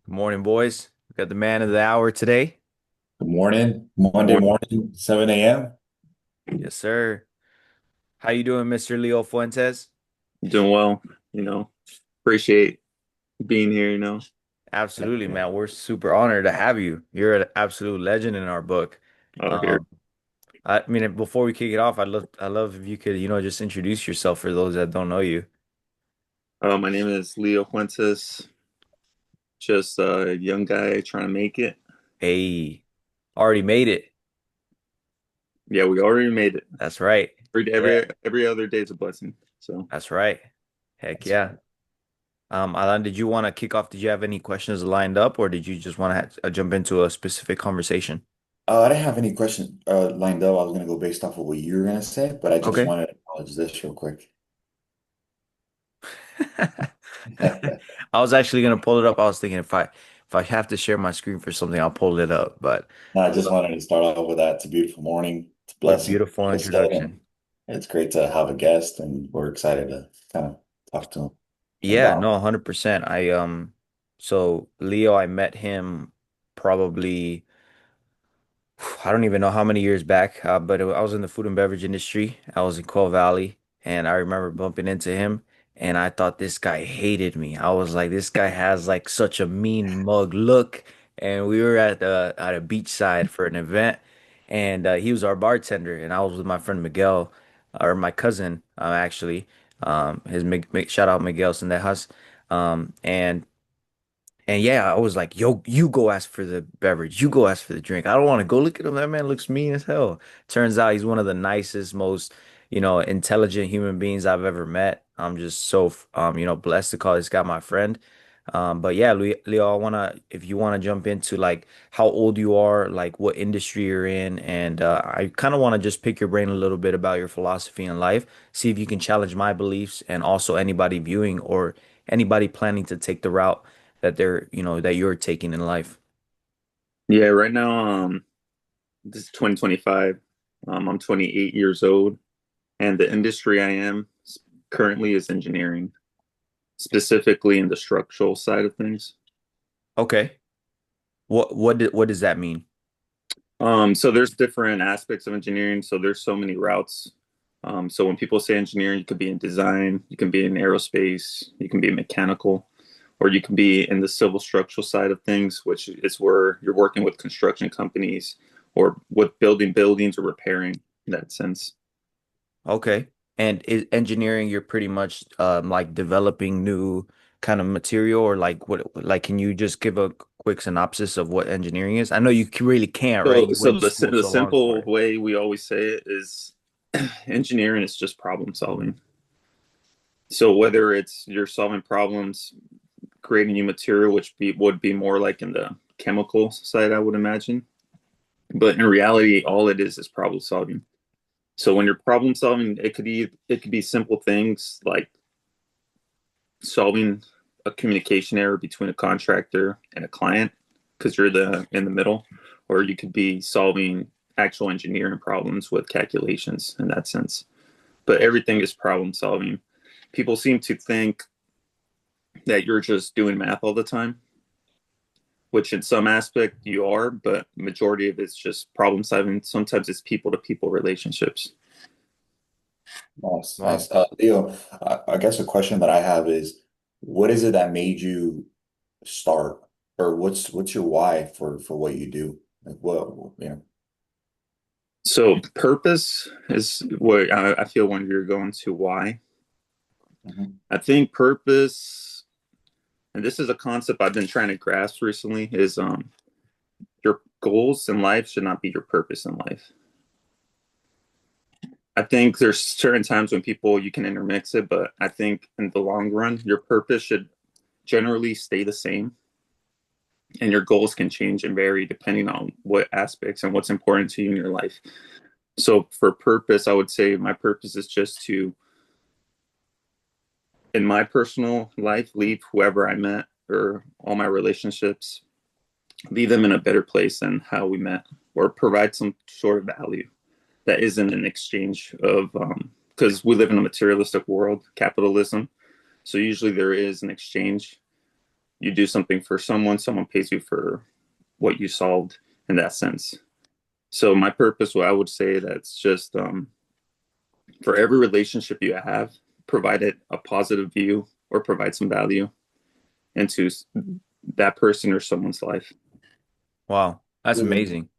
Good morning, boys. We got the man of the hour today. Good morning. Monday Morning. morning, 7 a.m. Yes, sir. How you doing, Mr. Leo Fuentes? Doing well, you know. Appreciate being here. Absolutely, man. We're super honored to have you. You're an absolute legend in our book. Here. Um, I mean, before we kick it off, I love if you could, just introduce yourself for those that don't know you. My name is Leo Fuentes, just a young guy trying to make it. Hey, already made it. Yeah, we already made it. That's right. Every Yeah, every every other day is a blessing. So, that's right. Heck That's yeah. Alan, did you want to kick off? Did you have any questions lined up, or did you just want to jump into a specific conversation? I didn't have any questions lined up. I was gonna go based off of what you were gonna say, but I just Okay. wanted to acknowledge this real quick. I was actually gonna pull it up. I was thinking if I have to share my screen for something, I'll pull it up. But No, I just uh, wanted to start off with that. It's a beautiful morning. It's a what a blessing, beautiful like I said, and introduction. it's great to have a guest, and we're excited to kind of talk to him Yeah, about. no, 100%. So Leo, I met him probably. I don't even know how many years back, but I was in the food and beverage industry. I was in Quell Valley, and I remember bumping into him, and I thought this guy hated me. I was like, this guy has like such a mean mug look. And we were at a beachside for an event, and he was our bartender, and I was with my friend Miguel, or my cousin, actually. Shout out Miguel Sendejas. And yeah, I was like, yo, you go ask for the beverage. You go ask for the drink. I don't want to go look at him. That man looks mean as hell. Turns out he's one of the nicest, most, intelligent human beings I've ever met. I'm just so, blessed to call this guy my friend. But yeah, Leo, if you want to jump into like how old you are, like what industry you're in, and I kind of want to just pick your brain a little bit about your philosophy in life, see if you can challenge my beliefs and also anybody viewing or anybody planning to take the route that you're taking in life. yeah, right now, this is 2025. I'm 28 years old, and the industry I am currently is engineering, specifically in the structural side of things. Okay. What does that mean? So there's different aspects of engineering. So there's so many routes. So when people say engineering, you could be in design, you can be in aerospace, you can be mechanical, or you can be in the civil structural side of things, which is where you're working with construction companies or with building buildings or repairing in that sense. Okay. And is engineering, you're pretty much like developing new kind of material or like can you just give a quick synopsis of what engineering is? I know really can't, right? So, You so went to the school the so long for simple it. way we always say it is engineering is just problem solving. So whether it's you're solving problems creating new material, which would be more like in the chemical side, I would imagine. But in reality, all it is problem solving. So when you're problem solving, it could be simple things like solving a communication error between a contractor and a client because you're the in the middle, or you could be solving actual engineering problems with calculations in that sense. But everything is problem solving. People seem to think that you're just doing math all the time, which in some aspect you are, but majority of it's just problem solving. Sometimes it's people to people relationships. Nice, Wow. nice. Leo, I guess a question that I have is, what is it that made you start, or what's your why for what you do? Like what. So purpose is what I feel when you're going to why. Mhm. I think purpose, and this is a concept I've been trying to grasp recently, is your goals in life should not be your purpose in life. I think there's certain times when people you can intermix it, but I think in the long run, your purpose should generally stay the same and your goals can change and vary depending on what aspects and what's important to you in your life. So for purpose, I would say my purpose is just to, in my personal life, leave whoever I met or all my relationships, leave them in a better place than how we met, or provide some sort of value that isn't an exchange of, because we live in a materialistic world, capitalism. So usually there is an exchange you do something for someone, someone pays you for what you solved in that sense. So my purpose, what I would say, that's just for every relationship you have, provide it a positive view or provide some value into that person or someone's life. Wow, that's Really? amazing.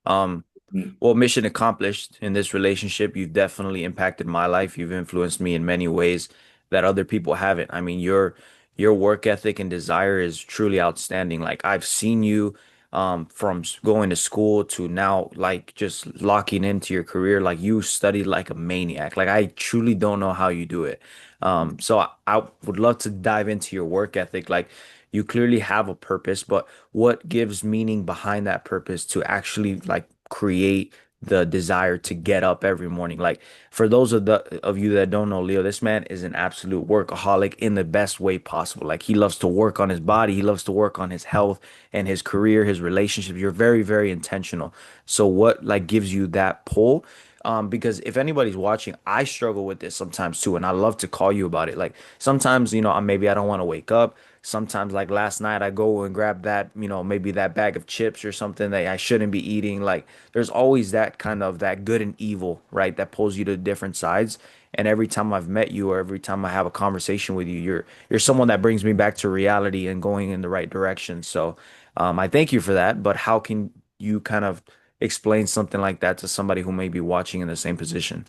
Um, Mm. well, mission accomplished in this relationship. You've definitely impacted my life. You've influenced me in many ways that other people haven't. I mean, your work ethic and desire is truly outstanding. Like I've seen you from going to school to now like just locking into your career. Like you studied like a maniac. Like I truly don't know how you do it. So I would love to dive into your work ethic. Like you clearly have a purpose, but what gives meaning behind that purpose to actually like create the desire to get up every morning? Like for those of you that don't know Leo, this man is an absolute workaholic in the best way possible. Like he loves to work on his body, he loves to work on his health and his career, his relationships. You're very, very intentional. So what like gives you that pull? Because if anybody's watching, I struggle with this sometimes too, and I love to call you about it. Like sometimes, maybe I don't want to wake up. Sometimes, like last night, I go and grab that, maybe that bag of chips or something that I shouldn't be eating. Like, there's always that kind of that good and evil, right? That pulls you to different sides. And every time I've met you or every time I have a conversation with you, you're someone that brings me back to reality and going in the right direction. So, I thank you for that. But how can you kind of explain something like that to somebody who may be watching in the same position?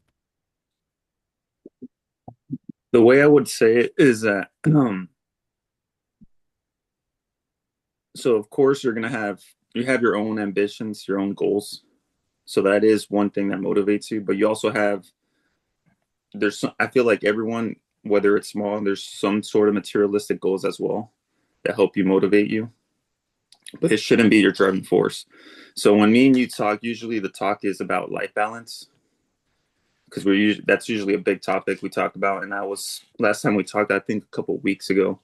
The way I would say it is that, so of course you have your own ambitions, your own goals. So that is one thing that motivates you, but you also have, I feel like everyone, whether it's small, there's some sort of materialistic goals as well that help you motivate you, but it shouldn't be your driving force. So when me and you talk, usually the talk is about life balance because that's usually a big topic we talk about. And that was last time we talked, I think a couple of weeks ago.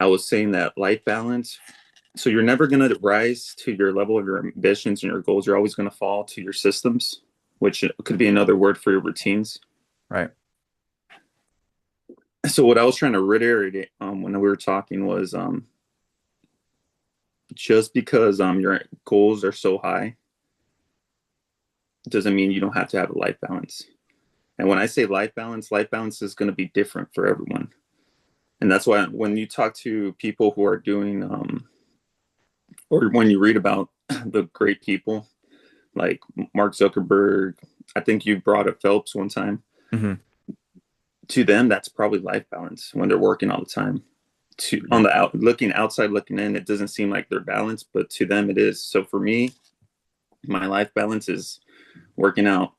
I was saying that life balance. So you're never going to rise to your level of your ambitions and your goals. You're always going to fall to your systems, which could be another word for your routines. Right. So what I was trying to reiterate when we were talking was just because your goals are so high doesn't mean you don't have to have a life balance. And when I say life balance is going to be different for everyone. And that's why when you talk to people who are doing, or when you read about the great people like Mark Zuckerberg, I think you brought up Phelps one time. Hmm. To them, that's probably life balance when they're working all the time. To on Right. the looking outside, looking in, it doesn't seem like they're balanced, but to them it is. So for me, my life balance is working out,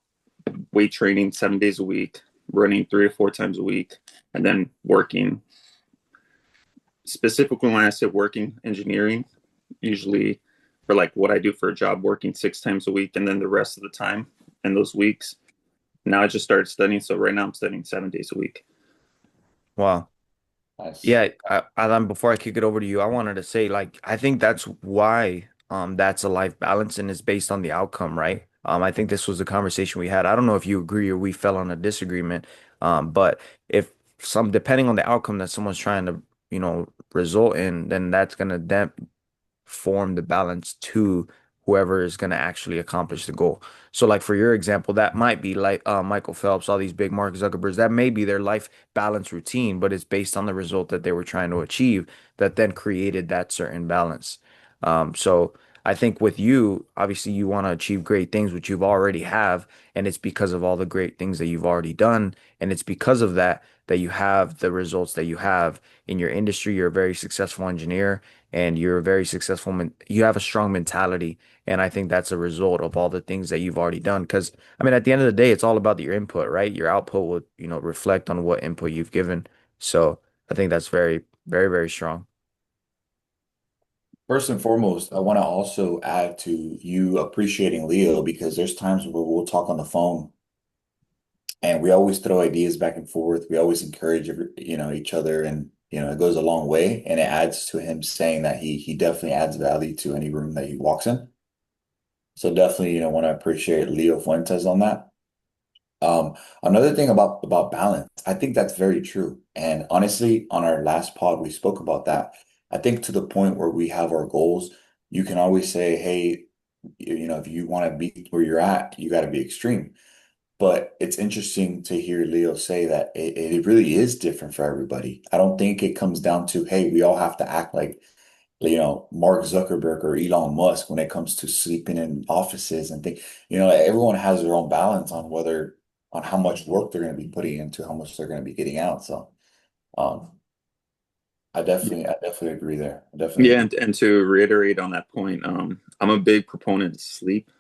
weight training 7 days a week, running 3 or 4 times a week, and then working. Specifically, when I said working engineering, usually for like what I do for a job, working 6 times a week, and then the rest of the time and those weeks. Now I just started studying, so right now I'm studying 7 days a week. Wow. Nice. Yeah, before I kick it over to you, I wanted to say, like, I think that's why that's a life balance and it's based on the outcome, right? I think this was the conversation we had. I don't know if you agree or we fell on a disagreement. But if some depending on the outcome that someone's trying to, result in, then that's gonna form the balance to whoever is going to actually accomplish the goal. So like for your example, that might be like Michael Phelps, all these big Mark Zuckerbergs, that may be their life balance routine, but it's based on the result that they were trying to achieve that then created that certain balance. So I think with you, obviously you want to achieve great things, which you've already have, and it's because of all the great things that you've already done. And it's because of that that you have the results that you have in your industry. You're a very successful engineer and you're a very successful you have a strong mentality, and I think that's a result of all the things that you've already done. Because I mean at the end of the day it's all about your input, right? Your output will reflect on what input you've given. So I think that's very, very, very strong. First and foremost, I want to also add to you appreciating Leo because there's times where we'll talk on the phone and we always throw ideas back and forth. We always encourage each other, and it goes a long way, and it adds to him saying that he definitely adds value to any room that he walks in. So definitely, want to appreciate Leo Fuentes on that. Another thing about balance, I think that's very true. And honestly, on our last pod, we spoke about that. I think to the point where we have our goals, you can always say, hey, if you want to be where you're at, you got to be extreme. But it's interesting to hear Leo say that it really is different for everybody. I don't think it comes down to, hey, we all have to act like, Mark Zuckerberg or Elon Musk when it comes to sleeping in offices and things. Everyone has their own balance on how much work they're going to be putting into how much they're going to be getting out. So, um, I definitely agree there. I definitely Yeah, agree. and to reiterate on that point, I'm a big proponent of sleep.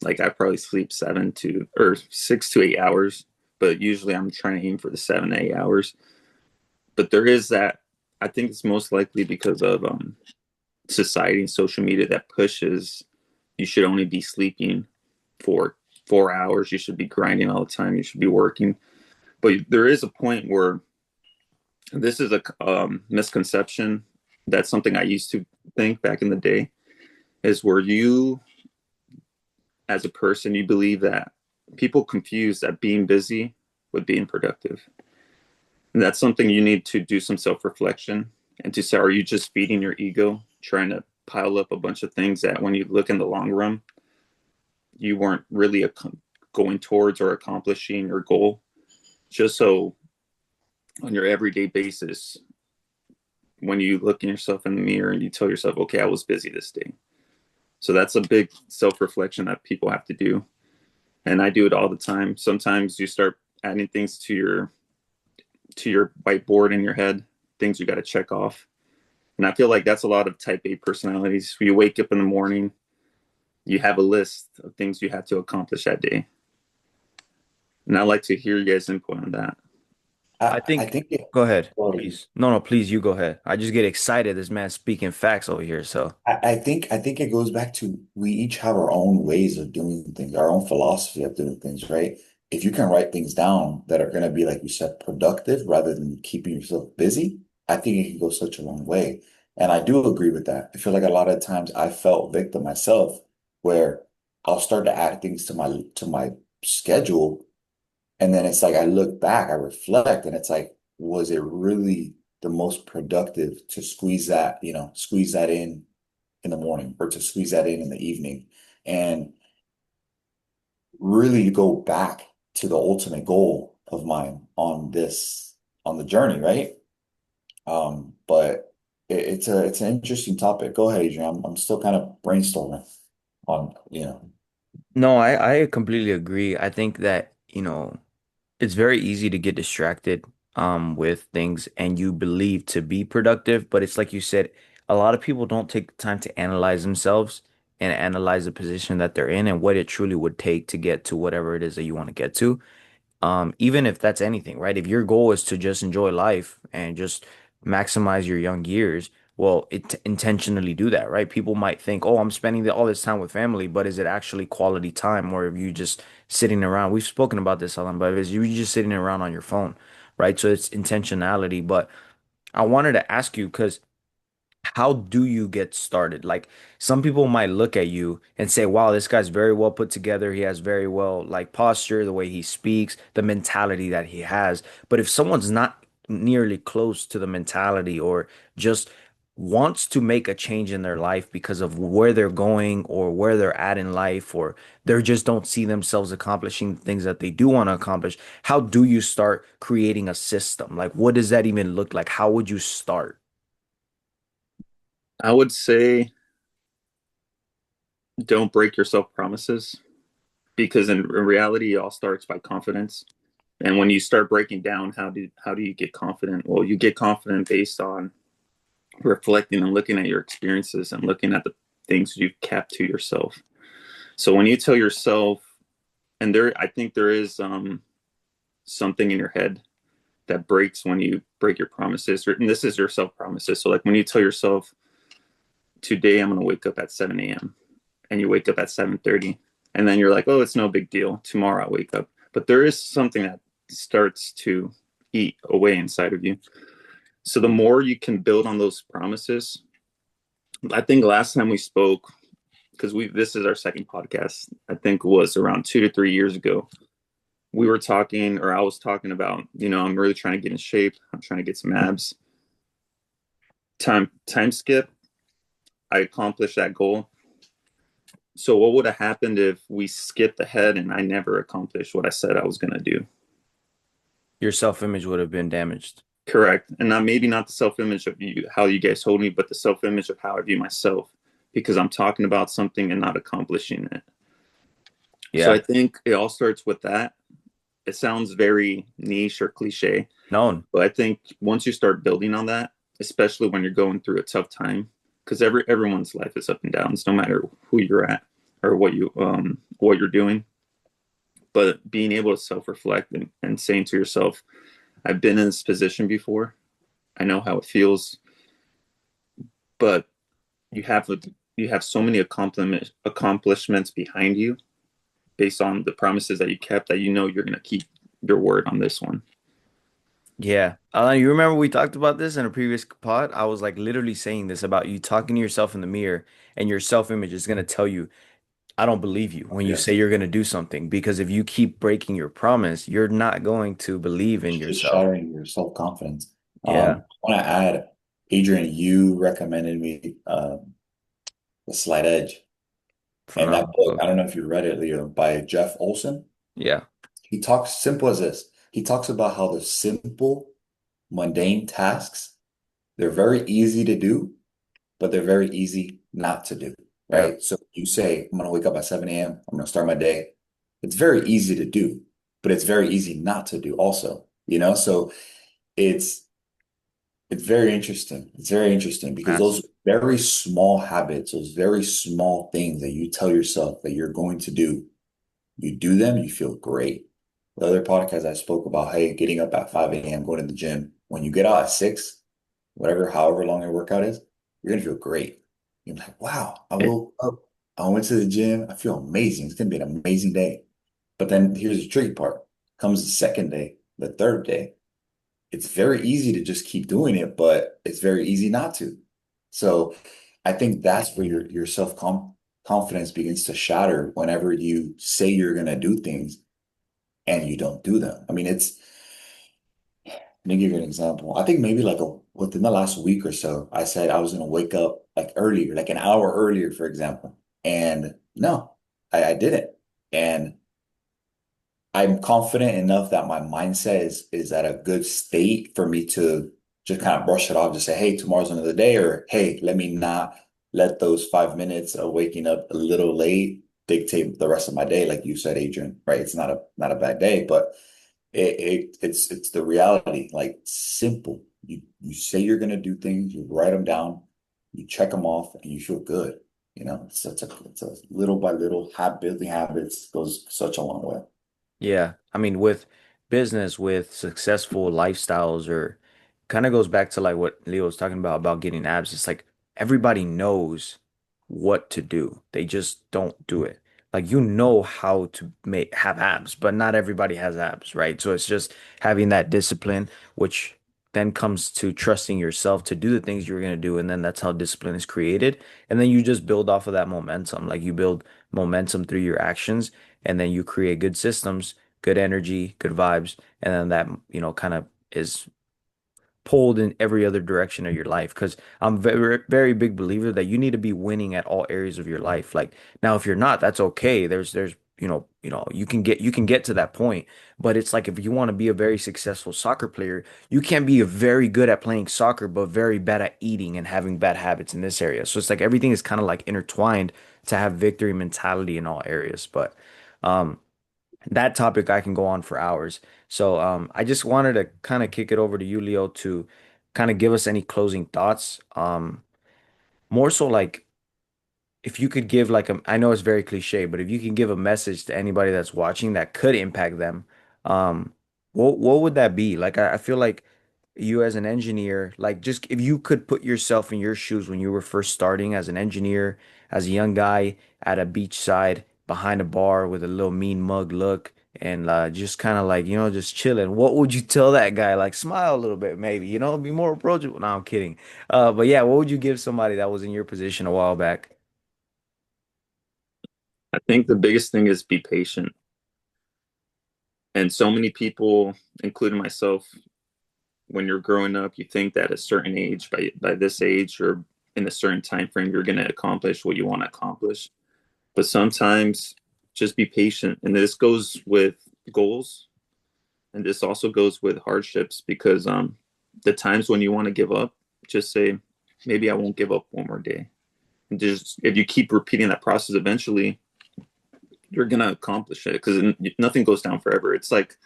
Like I probably sleep 6 to 8 hours, but usually I'm trying to aim for the 7 to 8 hours. But there is that. I think it's most likely because of society and social media that pushes you should only be sleeping for 4 hours. You should be grinding all the time. You should be working. But there is a point where this is a misconception. That's something I used to think back in the day is where you, as a person, you believe that people confuse that being busy with being productive. And that's something you need to do some self reflection and to say, are you just feeding your ego, trying to pile up a bunch of things that when you look in the long run, you weren't really going towards or accomplishing your goal? Just so on your everyday basis, when you look in yourself in the mirror and you tell yourself, okay, I was busy this day. So that's a big self reflection that people have to do. And I do it all the time. Sometimes you start adding things to your whiteboard in your head, things you got to check off. And I feel like that's a lot of type A personalities. You wake up in the morning, you have a list of things you have to accomplish that day. And I'd like to hear you guys' input on that. I I think, think it, go ahead, well, please. No, no, please, you go ahead. I just get excited. This man's speaking facts over here. So, I think it goes back to we each have our own ways of doing things, our own philosophy of doing things, right? If you can write things down that are going to be, like you said, productive rather than keeping yourself busy, I think it can go such a long way. And I do agree with that. I feel like a lot of times I felt victim myself, where I'll start to add things to my schedule, and then it's like I look back, I reflect, and it's like, was it really the most productive to squeeze that in the morning or to squeeze that in the evening and really go back to the ultimate goal of mine on the journey, right? But it's an interesting topic. Go ahead, Adrian. I'm still kind of brainstorming on. no, I completely agree. I think that, it's very easy to get distracted with things and you believe to be productive, but it's like you said, a lot of people don't take the time to analyze themselves and analyze the position that they're in and what it truly would take to get to whatever it is that you want to get to. Even if that's anything, right? If your goal is to just enjoy life and just maximize your young years, well, intentionally do that, right? People might think, oh, I'm spending all this time with family, but is it actually quality time, or if you just sitting around? We've spoken about this, Alan, but is you just sitting around on your phone, right? So it's intentionality. But I wanted to ask you because how do you get started? Like some people might look at you and say, wow, this guy's very well put together. He has very well like posture, the way he speaks, the mentality that he has. But if someone's not nearly close to the mentality or just wants to make a change in their life because of where they're going or where they're at in life, or they just don't see themselves accomplishing things that they do want to accomplish, how do you start creating a system? Like, what does that even look like? How would you start? I would say don't break your self promises because in reality, it all starts by confidence. And when you start breaking down, how do you get confident? Well, you get confident based on reflecting and looking at your experiences and looking at the things you've kept to yourself. So when you tell yourself, and there, I think there is something in your head that breaks when you break your promises, and this is your self promises. So like when you tell yourself, today I'm going to wake up at 7 a.m. and you wake up at 7:30, and then you're like, oh, it's no big deal. Tomorrow I'll wake up. But there is something that starts to eat away inside of you. So the more you can build on those promises, I think last time we spoke, because we this is our second podcast, I think was around 2 to 3 years ago. we were talking, or I was talking about, I'm really trying to get in shape. I'm trying to get some abs. Time skip. I accomplished that goal. So what would have happened if we skipped ahead and I never accomplished what I said I was going to do? Your self-image would have been damaged. Correct. And not maybe not the self-image of you, how you guys hold me, but the self-image of how I view myself, because I'm talking about something and not accomplishing it. So I Yeah. think it all starts with that. It sounds very niche or cliche, Known. but I think once you start building on that, especially when you're going through a tough time, because everyone's life is up and downs, no matter who you're at or what you're doing. But being able to self-reflect and saying to yourself, I've been in this position before. I know how it feels, but you have you have so many accomplishments behind you based on the promises that you kept that you're going to keep your word on this one. Yeah. You remember we talked about this in a previous pod? I was like literally saying this about you talking to yourself in the mirror and your self-image is going to tell you, I don't believe you when you say Yes. you're going to do something because if you keep breaking your promise, you're not going to believe in It's just yourself. shattering your self-confidence. Yeah. I want to add, Adrian, you recommended me The Slight Edge. And that Phenomenal book, book. I don't know if you read it, Leo, by Jeff Olson. Yeah. He talks simple as this. He talks about how the simple, mundane tasks, they're very easy to do, but they're very easy not to do, Yeah. right? So you say, I'm going to wake up at 7 a.m., I'm going to start my day. It's very easy to do, but it's very easy not to do also, you know? So it's it's very interesting. It's very interesting because those Massive. very small habits, those very small things that you tell yourself that you're going to do, you do them, you feel great. The other podcast I spoke about, hey, getting up at 5 a.m., going to the gym. When you get out at 6, whatever, however long your workout is, you're gonna feel great. You're like, wow, I It, woke up, I went to the gym, I feel amazing. It's gonna be an amazing day. But then here's the tricky part. Comes the second day, the third day. It's very easy to just keep doing it, but it's very easy not to. So I think that's where your confidence begins to shatter whenever you say you're gonna do things and you don't do them. I mean, let me give you an example. I think maybe within the last week or so, I said I was gonna wake up like earlier, like an hour earlier, for example. And no, I didn't. And I'm confident enough that my mindset is at a good state for me to just kind of brush it off, just say, hey, tomorrow's another day, or hey, let me not let those 5 minutes of waking up a little late dictate the rest of my day, like you said, Adrian, right? It's not a bad day, but it's the reality, like simple. You say you're gonna do things, you write them down, you check them off, and you feel good. You know, it's a little by little building habits goes such a long way. Yeah. I mean, with business, with successful lifestyles, or kind of goes back to like what Leo was talking about getting abs. It's like everybody knows what to do. They just don't do it. Like you know how to make have abs, but not everybody has abs, right? So it's just having that discipline, which then comes to trusting yourself to do the things you're going to do. And then that's how discipline is created. And then you just build off of that momentum. Like you build momentum through your actions and then you create good systems, good energy, good vibes, and then that, kind of is pulled in every other direction of your life. Because I'm very, very big believer that you need to be winning at all areas of your life. Like now, if you're not, that's okay. There's, you can get to that point. But it's like if you want to be a very successful soccer player, you can't be very good at playing soccer, but very bad at eating and having bad habits in this area. So it's like everything is kind of like intertwined to have victory mentality in all areas. But um that topic I can go on for hours. So I just wanted to kind of kick it over to you, Leo, to kind of give us any closing thoughts. More so like if you could give like I know it's very cliche, but if you can give a message to anybody that's watching that could impact them, um, what would that be? Like I feel like you as an engineer, like just if you could put yourself in your shoes when you were first starting as an engineer, as a young guy at a beachside behind a bar with a little mean mug look and just kind of like, just chilling. What would you tell that guy? Like smile a little bit, maybe, be more approachable. No, I'm kidding. But yeah, what would you give somebody that was in your position a while back? I think the biggest thing is be patient. And so many people, including myself, when you're growing up, you think that at a certain age, by this age or in a certain time frame, you're going to accomplish what you want to accomplish. But sometimes just be patient. And this goes with goals, and this also goes with hardships because the times when you want to give up, just say, maybe I won't give up one more day. And just if you keep repeating that process, eventually you're gonna accomplish it because nothing goes down forever. It's like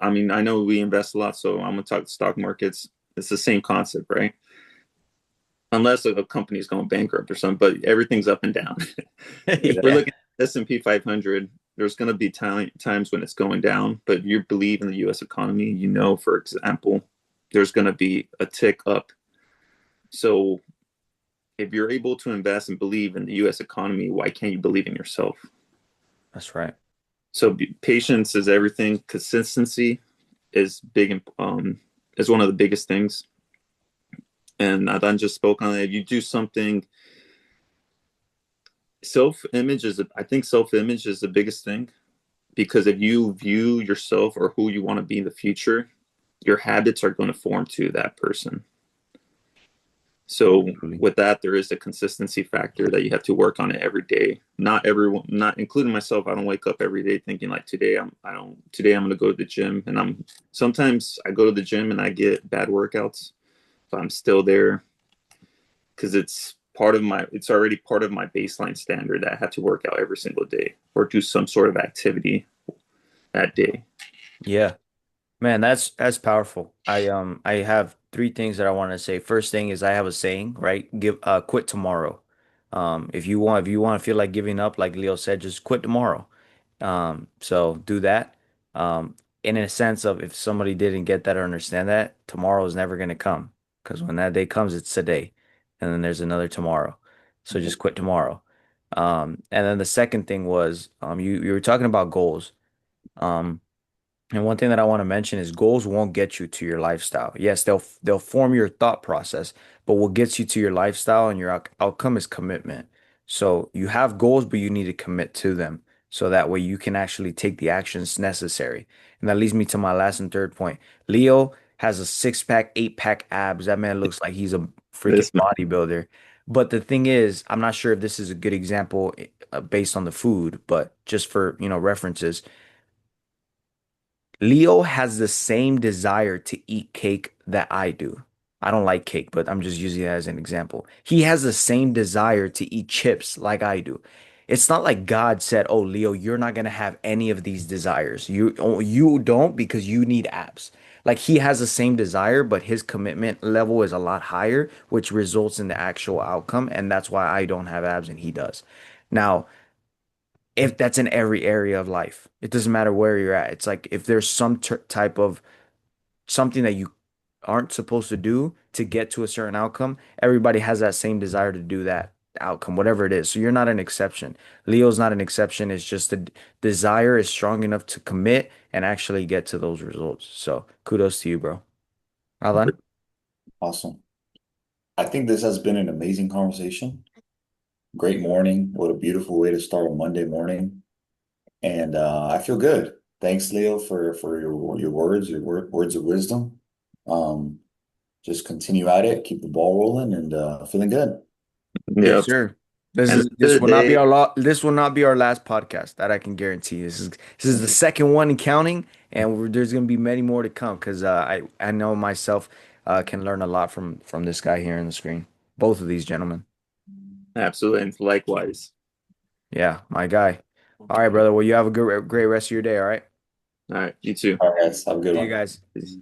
I mean, I know we invest a lot, so I'm gonna talk stock markets. It's the same concept, right? Unless a company is going bankrupt or something, but everything's up and down. If we're Yeah, looking at S&P 500, there's going to be times when it's going down, but you believe in the U.S. economy, you know, for example, there's going to be a tick up. So if you're able to invest and believe in the U.S. economy, why can't you believe in yourself? that's right. So patience is everything. Consistency is big, is one of the biggest things. And Adan just spoke on it. If you do something, I think self image is the biggest thing because if you view yourself or who you want to be in the future, your habits are going to form to that person. So Absolutely. with that, there is a consistency factor that you have to work on it every day. Not everyone, not including myself. I don't wake up every day thinking like today I'm going to go to the gym, and sometimes I go to the gym and I get bad workouts, but I'm still there because it's already part of my baseline standard that I have to work out every single day or do some sort of activity that day. Yeah. Man, that's powerful. I have three things that I want to say. First thing is I have a saying, right? Quit tomorrow. If you want to feel like giving up, like Leo said, just quit tomorrow. So do that. In a sense of if somebody didn't get that or understand that, tomorrow is never gonna come. Because when that day comes, it's today. And then there's another tomorrow. So just quit tomorrow. And then the second thing was you were talking about goals. Um and one thing that I want to mention is goals won't get you to your lifestyle. Yes, they'll form your thought process, but what gets you to your lifestyle and your outcome is commitment. So you have goals, but you need to commit to them. So that way you can actually take the actions necessary. And that leads me to my last and third point. Leo has a six pack, eight pack abs. That man looks like he's a freaking This bodybuilder. But the thing is, I'm not sure if this is a good example based on the food, but just for, references. Leo has the same desire to eat cake that I do. I don't like cake, but I'm just using it as an example. He has the same desire to eat chips like I do. It's not like God said, "Oh, Leo, you're not gonna have any of these desires. You don't because you need abs." Like he has the same desire, but his commitment level is a lot higher, which results in the actual outcome, and that's why I don't have abs and he does. Now, if that's in every area of life. It doesn't matter where you're at. It's like if there's some type of something that you aren't supposed to do to get to a certain outcome, everybody has that same desire to do that outcome, whatever it is. So you're not an exception. Leo's not an exception. It's just the desire is strong enough to commit and actually get to those results. So kudos to you, bro. Alan? Awesome. I think this has been an amazing conversation. Great morning. What a beautiful way to start a Monday morning. And I feel good. Thanks, Leo, for your words, words of wisdom. Um, just continue at it, keep the ball rolling, and feeling good. Yes, Yep. sir. This And is at the end this of the will not be day, our this will not be our last podcast. That I can guarantee. This is the second one in counting, and there's gonna be many more to come because I know myself can learn a lot from this guy here on the screen. Both of these gentlemen. absolutely, and likewise. Yeah, my guy. All right, brother. Well, you have a great rest of your day. All right. All right, you too. All right, guys, have a good See you one. guys. Peace.